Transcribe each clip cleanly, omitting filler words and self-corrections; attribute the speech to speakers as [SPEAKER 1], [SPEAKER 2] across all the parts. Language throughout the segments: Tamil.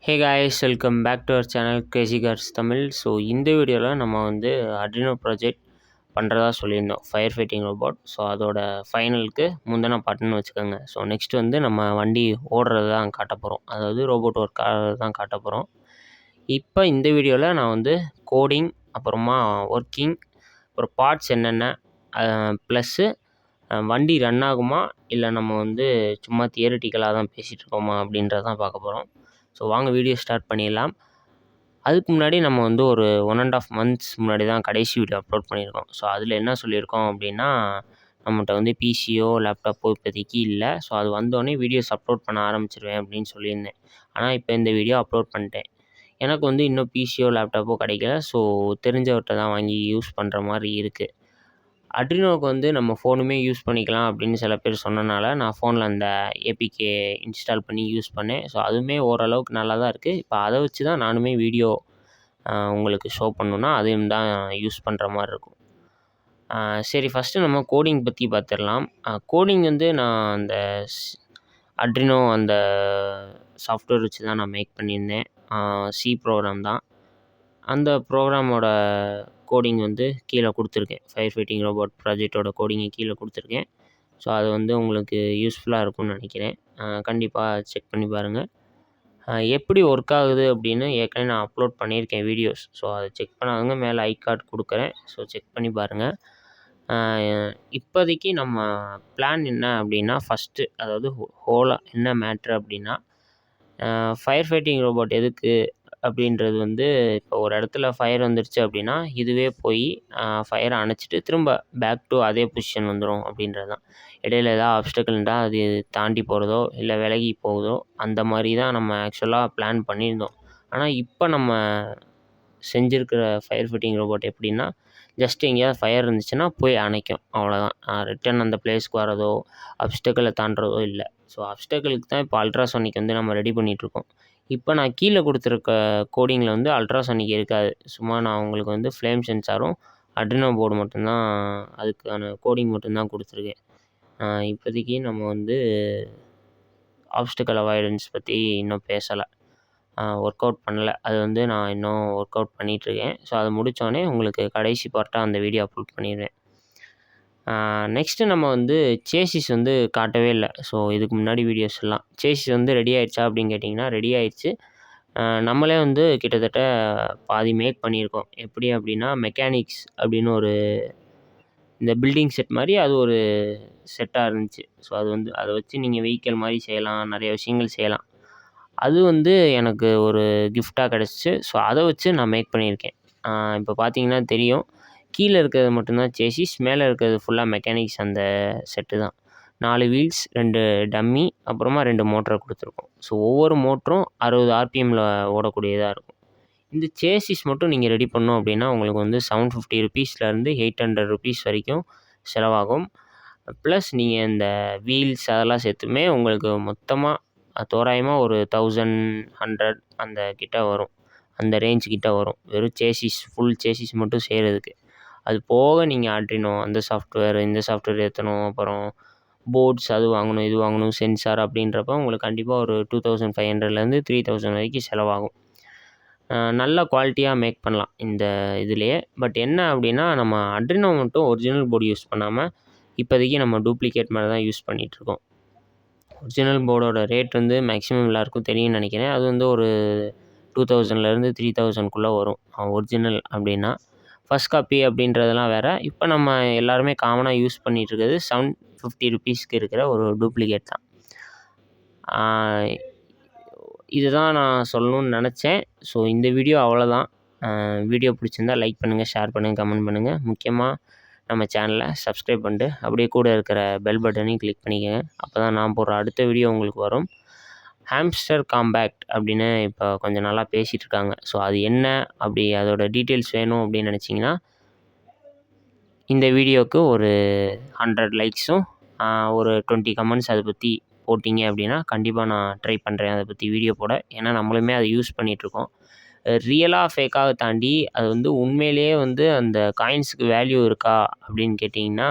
[SPEAKER 1] Hey guys, welcome back to our channel crazy cars Tamil. So இந்த வீடியோவில் நம்ம வந்து அட்ரினோ ப்ராஜெக்ட் பண்ணுறதா சொல்லியிருந்தோம், ஃபயர் ஃபைட்டிங் ரோபோட். ஸோ அதோட ஃபைனலுக்கு முந்தின பாட்டுன்னு வச்சுக்கோங்க. ஸோ நெக்ஸ்ட் வந்து நம்ம வண்டி ஓடுறது தான் காட்ட போகிறோம், அதாவது ரோபோட் ஒர்க் ஆகிறது தான் காட்ட போகிறோம். இப்போ இந்த வீடியோவில் நான் வந்து கோடிங், அப்புறமா ஒர்க்கிங், அப்புறம் பார்ட்ஸ் என்னென்ன, ப்ளஸ்ஸு வண்டி ரன் ஆகுமா இல்லை நம்ம வந்து சும்மா தியரிட்டிக்கலாக தான் பேசிகிட்டு இருக்கோமா அப்படின்றதான் பார்க்க போகிறோம். ஸோ வாங்க வீடியோ ஸ்டார்ட் பண்ணிடலாம். அதுக்கு முன்னாடி நம்ம வந்து ஒரு 1.5 months முன்னாடி தான் கடைசி வீடியோ அப்லோட் பண்ணியிருக்கோம். ஸோ அதில் என்ன சொல்லியிருக்கோம் அப்படின்னா, நம்மகிட்ட வந்து பிசியோ லேப்டாப்போ இப்போதைக்கு இல்லை. ஸோ அது வந்தோடனே வீடியோஸ் அப்லோட் பண்ண ஆரம்பிச்சிருவேன் அப்படின்னு சொல்லியிருந்தேன். ஆனால் இப்போ இந்த வீடியோ அப்லோட் பண்ணிட்டேன். எனக்கு வந்து இன்னும் பிசியோ லேப்டாப்போ கிடைக்கல. ஸோ தெரிஞ்சவர்கிட்ட தான் வாங்கி யூஸ் பண்ணுற மாதிரி இருக்குது. அட்ரினோவுக்கு வந்து நம்ம ஃபோனுமே யூஸ் பண்ணிக்கலாம் அப்படின்னு சில பேர் சொன்னனால நான் ஃபோனில் அந்த ஏபிகே இன்ஸ்டால் பண்ணி யூஸ் பண்ணேன். ஸோ அதுவுமே ஓரளவுக்கு நல்லா தான் இருக்குது. இப்போ அதை வச்சு தான் நானுமே வீடியோ உங்களுக்கு ஷோ பண்ணணுன்னா அதையும் தான் யூஸ் பண்ணுற மாதிரி இருக்கும். சரி, ஃபஸ்ட்டு நம்ம கோடிங் பற்றி பார்த்துடலாம். கோடிங் வந்து நான் அந்த அட்ரினோ அந்த சாஃப்ட்வேர் வச்சு தான் நான் மேக் பண்ணியிருந்தேன். சி ப்ரோக்ராம் தான். அந்த ப்ரோக்ராமோட கோடிங் வந்து கீழே கொடுத்துருக்கேன். ஃபயர் ஃபைட்டிங் ரோபோட் ப்ராஜெக்டோட கோடிங்கை கீழே கொடுத்துருக்கேன். ஸோ அது வந்து உங்களுக்கு யூஸ்ஃபுல்லாக இருக்கும்னு நினைக்கிறேன். கண்டிப்பாக செக் பண்ணி பாருங்கள். எப்படி ஒர்க் ஆகுது அப்படின்னு ஏற்கனவே நான் அப்லோட் பண்ணியிருக்கேன் வீடியோஸ். ஸோ அதை செக் பண்ணாதவங்க மேலே ஐ கார்டு கொடுக்குறேன். ஸோ செக் பண்ணி பாருங்கள். இப்போதைக்கு நம்ம பிளான் என்ன அப்படின்னா, ஃபஸ்ட்டு அதாவது ஹோலாக என்ன மேட்ரு அப்படின்னா, ஃபயர் ஃபைட்டிங் ரோபோட் எதுக்கு அப்படின்றது வந்து, இப்போ ஒரு இடத்துல ஃபயர் வந்துருச்சு அப்படின்னா இதுவே போய் ஃபயரை அணைச்சிட்டு திரும்ப பேக் டு அதே பொசிஷன் வந்துடும் அப்படின்றது தான். இடையில ஏதாவது ஆப்ஸ்டக்கிள்னா அது தாண்டி போகிறதோ இல்லை விலகி போகுதோ அந்த மாதிரி தான் நம்ம ஆக்சுவலாக பிளான் பண்ணியிருந்தோம். ஆனால் இப்போ நம்ம செஞ்சுருக்கிற ஃபயர் ஃபைட்டிங் ரோபோட் எப்படின்னா, ஜஸ்ட் எங்கேயாவது ஃபயர் இருந்துச்சுன்னா போய் அணைக்கும், அவ்வளோதான். ரிட்டன் அந்த பிளேஸ்க்கு வரதோ ஆப்ஸ்டக்கிளை தாண்டுறதோ இல்லை. ஸோ ஆப்ஸ்டக்கிளுக்கு தான் இப்போ அல்ட்ராசோனிக் வந்து நம்ம ரெடி பண்ணிகிட்ருக்கோம். இப்போ நான் கீழே கொடுத்துருக்க கோடிங்கில் வந்து அல்ட்ராசோனிக் இருக்காது. சும்மா நான் உங்களுக்கு வந்து ஃப்ளேம் சென்சாரும் அட்ரினோ போர்டு மட்டும்தான், அதுக்கான கோடிங் மட்டும்தான் கொடுத்துருக்கேன். இப்போதைக்கு நம்ம வந்து ஆப்ஸ்டக்கிள் அவாய்டன்ஸ் பற்றி இன்னும் பேசலை, ஒர்க் அவுட் பண்ணலை. அது வந்து நான் இன்னும் ஒர்க் அவுட் பண்ணிகிட்ருக்கேன். ஸோ அது முடித்தோடனே உங்களுக்கு கடைசி பார்ட்டாக அந்த வீடியோ அப்லோட் பண்ணிடுவேன். நெக்ஸ்ட்டு நம்ம வந்து சேசிஸ் வந்து காட்டவே இல்லை. ஸோ இதுக்கு முன்னாடி வீடியோஸ் எல்லாம் சேசிஸ் வந்து ரெடி ஆகிடுச்சா அப்படின்னு கேட்டிங்கன்னா, ரெடி ஆகிடுச்சு. நம்மளே வந்து கிட்டத்தட்ட பாதி மேக் பண்ணியிருக்கோம். எப்படி அப்படின்னா, மெக்கானிக்ஸ் அப்படின்னு ஒரு இந்த பில்டிங் செட் மாதிரி அது ஒரு செட்டாக இருந்துச்சு. ஸோ அது வந்து அதை வச்சு நீங்கள் வெஹிக்கிள் மாதிரி செய்யலாம், நிறைய விஷயங்கள் செய்யலாம். அது வந்து எனக்கு ஒரு கிஃப்டாக கிடச்சிச்சு. ஸோ அதை வச்சு நான் மேக் பண்ணியிருக்கேன். இப்போ பார்த்தீங்கன்னா தெரியும், கீழே இருக்கிறது மட்டும்தான் சேசிஸ், மேலே இருக்கிறது ஃபுல்லாக மெக்கானிக்ஸ் அந்த செட்டு தான். 4 வீல்ஸ், 2 டம்மி, அப்புறமா 2 மோட்டரை கொடுத்துருக்கோம். ஸோ ஒவ்வொரு மோட்டரும் 60 ஆர்பிஎம்மில் ஓடக்கூடியதாக இருக்கும். இந்த சேசிஸ் மட்டும் நீங்கள் ரெடி பண்ணோம் அப்படின்னா உங்களுக்கு வந்து 750 ருபீஸ்லேருந்து 800 ருபீஸ் வரைக்கும் செலவாகும். ப்ளஸ் நீங்கள் இந்த வீல்ஸ் அதெல்லாம் சேர்த்துமே உங்களுக்கு மொத்தமாக தோராயமாக ஒரு 1100 அந்த கிட்ட வரும், அந்த ரேஞ்ச் கிட்ட வரும், வெறும் சேசிஸ் ஃபுல் சேசிஸ் மட்டும் செய்கிறதுக்கு. அது போக நீங்கள் அட்ரினோ அந்த சாஃப்ட்வேர் இந்த சாஃப்ட்வேர் ஏற்றணும், அப்புறம் போர்ட்ஸ் அது வாங்கணும் இது வாங்கணும், சென்சார் அப்படின்றப்ப உங்களுக்கு கண்டிப்பாக ஒரு 2500லேருந்து 3000 வரைக்கும் செலவாகும். நல்ல குவாலிட்டியாக மேக் பண்ணலாம் இந்த இதுலேயே. பட் என்ன அப்படின்னா, நம்ம அட்ரினோ மட்டும் ஒரிஜினல் போர்டு யூஸ் பண்ணாமல் இப்போதைக்கு நம்ம டூப்ளிகேட் மாதிரி தான் யூஸ் பண்ணிகிட்ருக்கோம். ஒரிஜினல் போர்டோட ரேட் வந்து மேக்ஸிமம் எல்லாேருக்கும் தெரியும்னு நினைக்கிறேன். அது வந்து ஒரு 2000லேருந்து 3000க்குள்ளே வரும் ஒரிஜினல் அப்படின்னா. ஃபஸ்ட் காப்பி அப்படின்றதெல்லாம் வேறு. இப்போ நம்ம எல்லாருமே காமனாக யூஸ் பண்ணிகிட்ருக்கிறது 750 ருபீஸ்க்கு இருக்கிற ஒரு டூப்ளிகேட் தான். இதுதான் நான் சொல்லணும்னு நினச்சேன். ஸோ இந்த வீடியோ அவ்வளோதான். வீடியோ பிடிச்சிருந்தா லைக் பண்ணுங்கள், ஷேர் பண்ணுங்கள், கமெண்ட் பண்ணுங்கள். முக்கியமாக நம்ம சேனலை சப்ஸ்கிரைப் பண்ணிட்டு அப்படியே கூட இருக்கிற பெல் பட்டனையும் கிளிக் பண்ணிக்கோங்க. அப்போ தான் நான் போடுற அடுத்த வீடியோ உங்களுக்கு வரும். ஹாம்ஸ்டர் காம்பேக்ட் அப்படின்னு இப்போ கொஞ்சம் நல்லா பேசிகிட்டு இருக்காங்க. ஸோ அது என்ன அப்படி அதோட டீட்டெயில்ஸ் வேணும் அப்படின்னு நினச்சிங்கன்னா, இந்த வீடியோவுக்கு ஒரு 100 லைக்ஸும் ஒரு 20 கமெண்ட்ஸ் அதை பற்றி போட்டிங்க அப்படின்னா கண்டிப்பாக நான் ட்ரை பண்ணுறேன் அதை பற்றி வீடியோ போட. ஏன்னா நம்மளுமே அதை யூஸ் பண்ணிகிட்ருக்கோம். ரியலாக ஃபேக்காக தாண்டி அது வந்து உண்மையிலேயே வந்து அந்த காயின்ஸுக்கு வேல்யூ இருக்கா அப்படின்னு கேட்டிங்கன்னா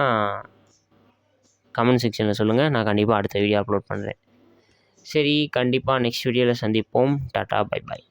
[SPEAKER 1] கமெண்ட் செக்ஷனில் சொல்லுங்கள். நான் கண்டிப்பாக அடுத்த வீடியோ அப்லோட் பண்ணுறேன். சரி, கண்டிப்பா நெக்ஸ்ட் வீடியோல சந்திப்போம். Tata, bye bye.